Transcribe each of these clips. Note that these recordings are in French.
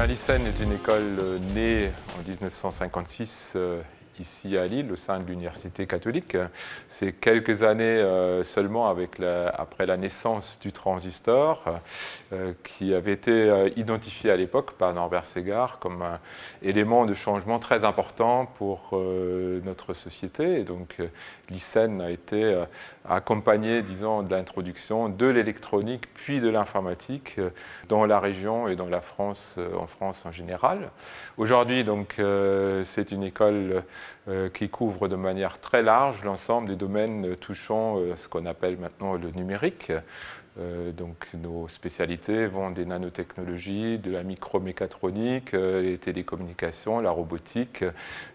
l'ICEN est une école née en 1956 ici à Lille, au sein de l'Université catholique. C'est quelques années seulement après la naissance du transistor, qui avait été identifié à l'époque par Norbert Segard comme un élément de changement très important pour notre société. Et donc l'ICEN a été accompagné, disons, de l'introduction de l'électronique puis de l'informatique dans la région et dans la France, en France en général. Aujourd'hui, donc, c'est une école qui couvre de manière très large l'ensemble des domaines touchant ce qu'on appelle maintenant le numérique. Donc nos spécialités vont des nanotechnologies, de la micromécatronique, les télécommunications, la robotique,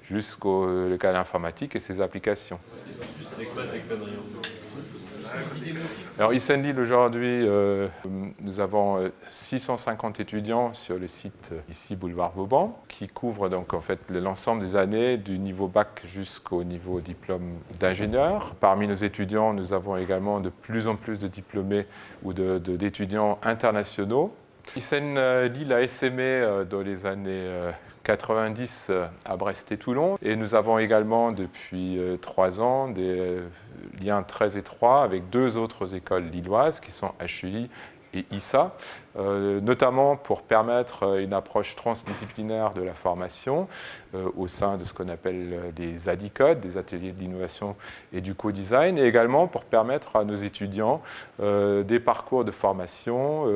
jusqu'au cas informatique et ses applications. Alors ICEN Lille aujourd'hui, nous avons 650 étudiants sur le site ici boulevard Vauban, qui couvrent donc en fait l'ensemble des années du niveau bac jusqu'au niveau diplôme d'ingénieur. Parmi nos étudiants, nous avons également de plus en plus de diplômés ou d'étudiants internationaux. ICEN Lille a essaimé dans les années 90 à Brest et Toulon. Et nous avons également depuis 3 ans des liens très étroits avec 2 autres écoles lilloises qui sont HEI et ISA, notamment pour permettre une approche transdisciplinaire de la formation au sein de ce qu'on appelle les ADICODE, des ateliers d'innovation et du co-design, et également pour permettre à nos étudiants des parcours de formation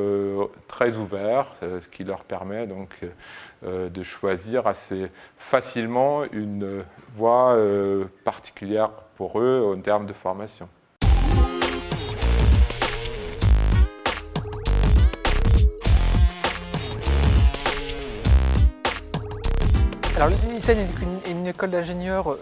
très ouverts, ce qui leur permet donc de choisir assez facilement une voie particulière pour eux en termes de formation. Alors l'ICEN est une école d'ingénieurs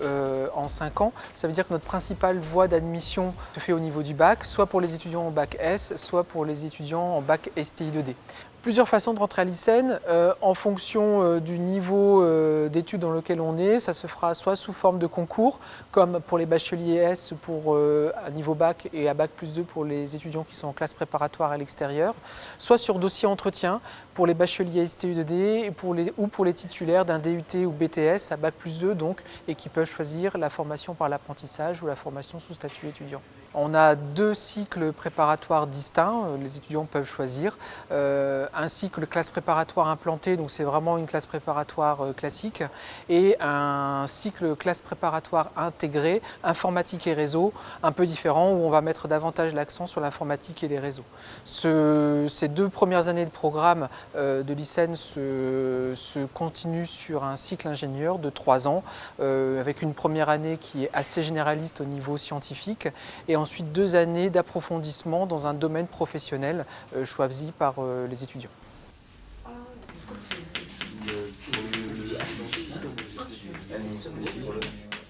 en 5 ans. Ça veut dire que notre principale voie d'admission se fait au niveau du bac, soit pour les étudiants en bac S, soit pour les étudiants en bac STI 2D. Plusieurs façons de rentrer à l'ICEN en fonction du niveau d'études dans lequel on est. Ça se fera soit sous forme de concours, comme pour les bacheliers S pour à niveau bac et à bac plus 2 pour les étudiants qui sont en classe préparatoire à l'extérieur, soit sur dossier entretien pour les bacheliers STU 2D ou pour les titulaires d'un DUT ou BTS à bac plus 2 donc, et qui peuvent choisir la formation par l'apprentissage ou la formation sous statut étudiant. On a 2 cycles préparatoires distincts, les étudiants peuvent choisir. Un cycle classe préparatoire implantée, donc c'est vraiment une classe préparatoire classique, et un cycle classe préparatoire intégrée, informatique et réseau, un peu différent, où on va mettre davantage l'accent sur l'informatique et les réseaux. Ces 2 premières années de programme de l'ICEN se continuent sur un cycle ingénieur de 3 ans, avec une première année qui est assez généraliste au niveau scientifique, et ensuite 2 années d'approfondissement dans un domaine professionnel choisi par les étudiants.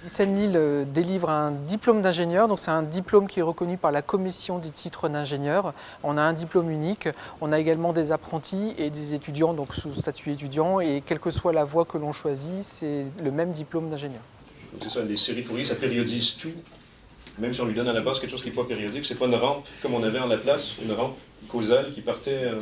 l'ICEN Lille délivre un diplôme d'ingénieur, donc c'est un diplôme qui est reconnu par la commission des titres d'ingénieur. On a un diplôme unique, on a également des apprentis et des étudiants, donc sous statut étudiant, et quelle que soit la voie que l'on choisit, c'est le même diplôme d'ingénieur. C'est ça, les séries Fourier, ça périodise tout. Même si on lui donne à la base quelque chose qui n'est pas périodique, c'est pas une rampe comme on avait en Laplace, une rampe causale qui partait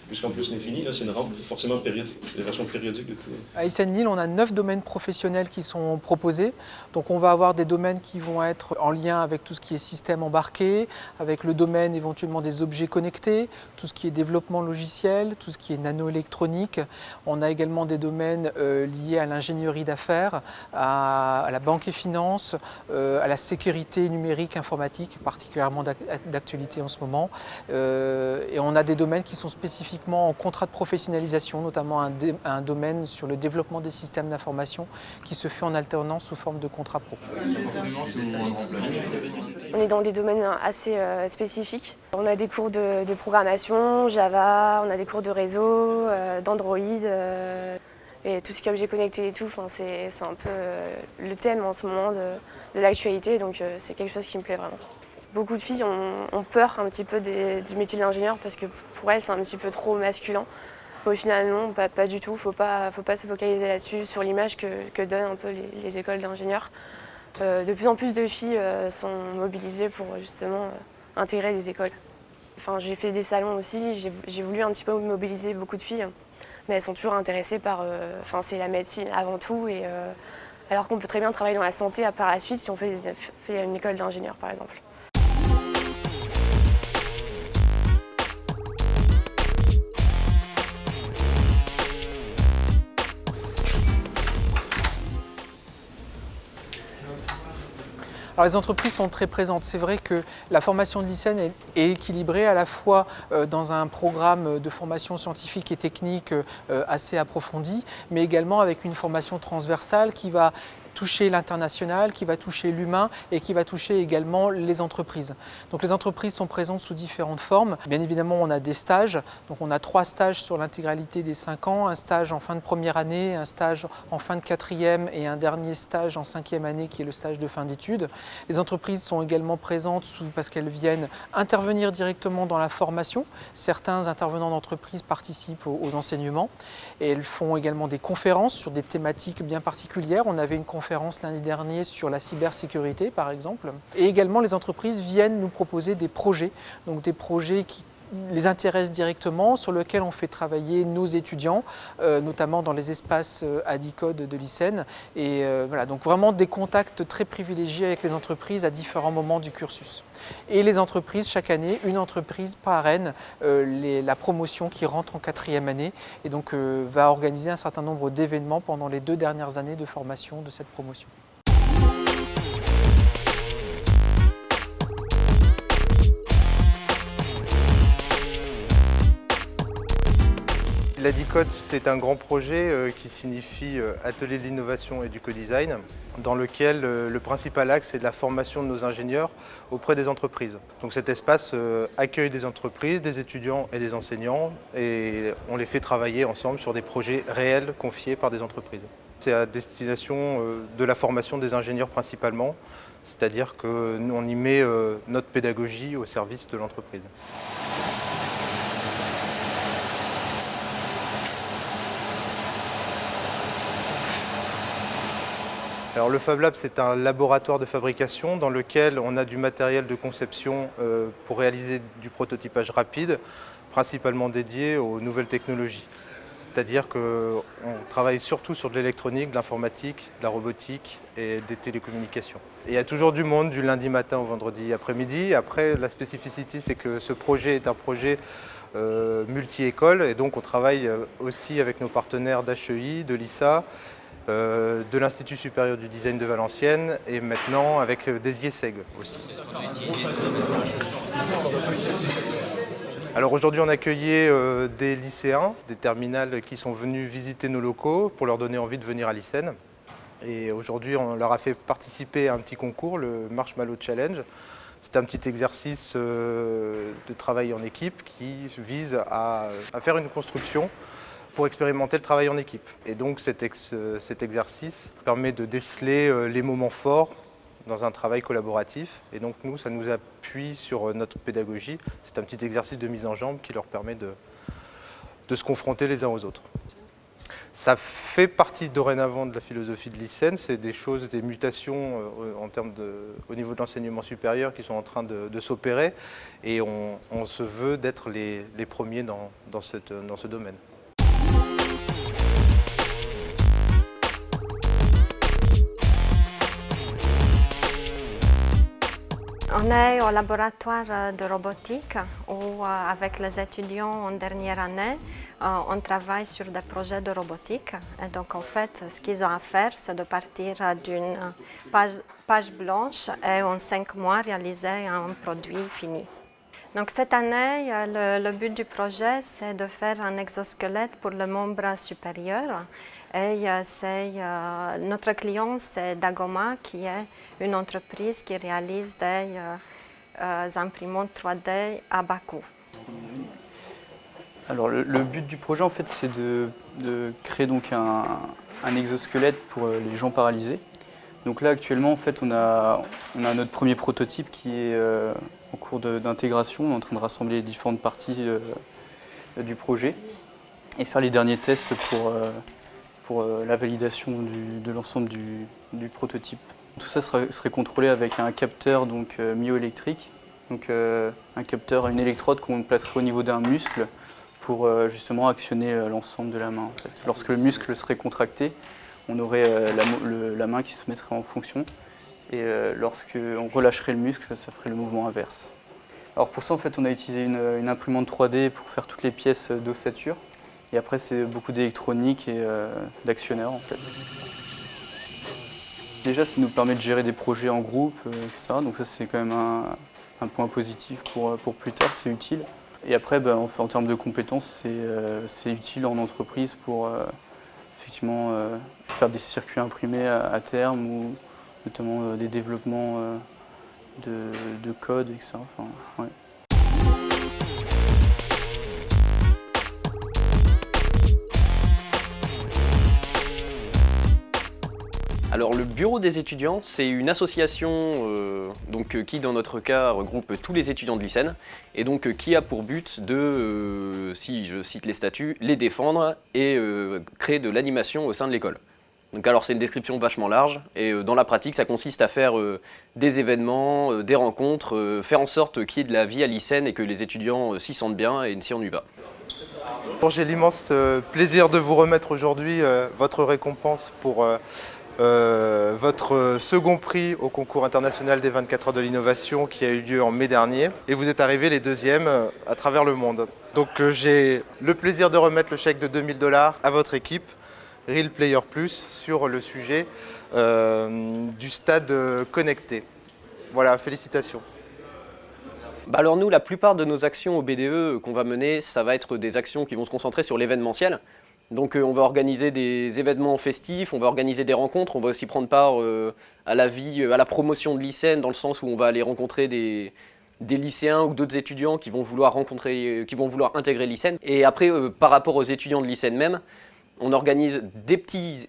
jusqu'en plus l'infini, là c'est une rampe forcément périodique, des versions périodiques de tout. À ICEN Lille, on a 9 domaines professionnels qui sont proposés. Donc on va avoir des domaines qui vont être en lien avec tout ce qui est système embarqué, avec le domaine éventuellement des objets connectés, tout ce qui est développement logiciel, tout ce qui est nanoélectronique. On a également des domaines liés à l'ingénierie d'affaires, à la banque et finance, à la sécurité numérique informatique, particulièrement d'actualité en ce moment. Et on a des domaines qui sont spécifiquement en contrat de professionnalisation, notamment un domaine sur le développement des systèmes d'information qui se fait en alternance sous forme de contrat pro. On est dans des domaines assez spécifiques. On a des cours de programmation, Java, on a des cours de réseau, d'Android, et tout ce qui est objet connecté et tout. C'est un peu le thème en ce moment de l'actualité, donc c'est quelque chose qui me plaît vraiment. Beaucoup de filles ont peur un petit peu du métier d'ingénieur parce que pour elles c'est un petit peu trop masculin. Au final non, pas du tout, faut pas se focaliser là-dessus, sur l'image que donnent un peu les écoles d'ingénieurs. De plus en plus de filles sont mobilisées pour justement intégrer des écoles. Enfin, j'ai fait des salons aussi, j'ai voulu un petit peu mobiliser beaucoup de filles mais elles sont toujours intéressées par... c'est la médecine avant tout, et, alors qu'on peut très bien travailler dans la santé par la suite si on fait une école d'ingénieur, par exemple. Alors les entreprises sont très présentes. C'est vrai que la formation de l'ISEN est équilibrée à la fois dans un programme de formation scientifique et technique assez approfondi, mais également avec une formation transversale qui va toucher l'international, qui va toucher l'humain et qui va toucher également les entreprises. Donc les entreprises sont présentes sous différentes formes. Bien évidemment, on a des stages. Donc on a 3 stages sur l'intégralité des 5 ans, un stage en fin de première année, un stage en fin de 4e et un dernier stage en 5e année qui est le stage de fin d'études. Les entreprises sont également présentes parce qu'elles viennent intervenir directement dans la formation. Certains intervenants d'entreprise participent aux enseignements et elles font également des conférences sur des thématiques bien particulières. On avait une conférence lundi dernier sur la cybersécurité par exemple. Et également les entreprises viennent nous proposer des projets, donc des projets qui les intéressent directement, sur lesquels on fait travailler nos étudiants, notamment dans les espaces Adicode de l'ISEN. Et voilà, donc vraiment des contacts très privilégiés avec les entreprises à différents moments du cursus. Et les entreprises, chaque année, une entreprise parraine la promotion qui rentre en 4e année et donc va organiser un certain nombre d'événements pendant les 2 dernières années de formation de cette promotion. L'Adicode, c'est un grand projet qui signifie Atelier de l'innovation et du co-design, dans lequel le principal axe est de la formation de nos ingénieurs auprès des entreprises. Donc cet espace accueille des entreprises, des étudiants et des enseignants, et on les fait travailler ensemble sur des projets réels confiés par des entreprises. C'est à destination de la formation des ingénieurs principalement, c'est-à-dire qu'on y met notre pédagogie au service de l'entreprise. Alors le Fab Lab, c'est un laboratoire de fabrication dans lequel on a du matériel de conception pour réaliser du prototypage rapide, principalement dédié aux nouvelles technologies. C'est-à-dire qu'on travaille surtout sur de l'électronique, de l'informatique, de la robotique et des télécommunications. Et il y a toujours du monde du lundi matin au vendredi après-midi. Après, la spécificité, c'est que ce projet est un projet multi-école et donc on travaille aussi avec nos partenaires d'HEI, de l'ISA, de l'Institut supérieur du design de Valenciennes et maintenant avec des IESEG aussi. Alors aujourd'hui on accueillait des lycéens, des terminales qui sont venus visiter nos locaux pour leur donner envie de venir à l'ISEN. Et aujourd'hui on leur a fait participer à un petit concours, le Marshmallow Challenge. C'est un petit exercice de travail en équipe qui vise à faire une construction pour expérimenter le travail en équipe. Et donc cet exercice permet de déceler les moments forts dans un travail collaboratif. Et donc nous, ça nous appuie sur notre pédagogie. C'est un petit exercice de mise en jambe qui leur permet de se confronter les uns aux autres. Ça fait partie dorénavant de la philosophie de l'ISEN. C'est des choses, des mutations au niveau de l'enseignement supérieur qui sont en train de s'opérer. Et on se veut d'être les premiers dans ce domaine. On est au laboratoire de robotique où, avec les étudiants en dernière année, on travaille sur des projets de robotique. Et donc, en fait, ce qu'ils ont à faire, c'est de partir d'une page blanche et en 5 mois réaliser un produit fini. Donc, cette année, le but du projet, c'est de faire un exosquelette pour le membre supérieur. Et notre client, c'est Dagoma, qui est une entreprise qui réalise des imprimantes 3D à bas coût. Alors le but du projet, en fait, c'est de créer donc un exosquelette pour les gens paralysés. Donc là, actuellement, en fait, on a notre premier prototype qui est en cours d'intégration. On est en train de rassembler les différentes parties du projet et faire les derniers tests pour la validation de l'ensemble du prototype. Tout ça serait contrôlé avec un capteur donc, myoélectrique, donc un capteur, une électrode qu'on placerait au niveau d'un muscle pour justement actionner l'ensemble de la main. En fait. Lorsque le muscle serait contracté, on aurait la main qui se mettrait en fonction. Et lorsqu'on relâcherait le muscle, ça ferait le mouvement inverse. Alors pour ça, en fait, on a utilisé une imprimante 3D pour faire toutes les pièces d'ossature. Et après, c'est beaucoup d'électronique et d'actionneurs, en fait. Déjà, ça nous permet de gérer des projets en groupe, etc. Donc ça, c'est quand même un point positif pour plus tard, c'est utile. Et après, en termes de compétences, c'est utile en entreprise pour effectivement faire des circuits imprimés à terme ou notamment des développements de code, etc. Enfin, ouais. Alors le bureau des étudiants, c'est une association qui dans notre cas regroupe tous les étudiants de l'ICEN et donc qui a pour but de, si je cite les statuts, les défendre et créer de l'animation au sein de l'école. Donc alors c'est une description vachement large et dans la pratique ça consiste à faire des événements, des rencontres, faire en sorte qu'il y ait de la vie à l'ICEN et que les étudiants s'y sentent bien et ne s'y ennuient pas. J'ai l'immense plaisir de vous remettre aujourd'hui votre récompense pour votre second prix au concours international des 24 heures de l'innovation qui a eu lieu en mai dernier. Et vous êtes arrivés les deuxièmes à travers le monde. Donc j'ai le plaisir de remettre le chèque de 2000 $ à votre équipe, Real Player Plus, sur le sujet du stade connecté. Voilà, félicitations. Alors nous, la plupart de nos actions au BDE qu'on va mener, ça va être des actions qui vont se concentrer sur l'événementiel. Donc on va organiser des événements festifs, on va organiser des rencontres, on va aussi prendre part à la promotion de l'ICEN dans le sens où on va aller rencontrer des lycéens ou d'autres étudiants qui vont vouloir intégrer l'ICEN. Et après, par rapport aux étudiants de l'ICEN même, on organise des petits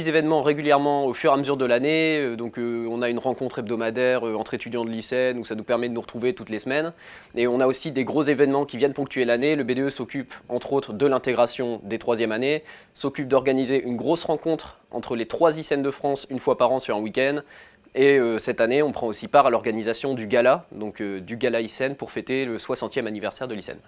événements régulièrement au fur et à mesure de l'année. Donc on a une rencontre hebdomadaire entre étudiants de l'ICEN où ça nous permet de nous retrouver toutes les semaines. Et on a aussi des gros événements qui viennent ponctuer l'année. Le BDE s'occupe entre autres de l'intégration des 3e années, s'occupe d'organiser une grosse rencontre entre les 3 ICEN de France une fois par an sur un week-end. Et cette année, on prend aussi part à l'organisation du gala, donc du gala ICEN pour fêter le 60e anniversaire de l'ICEN.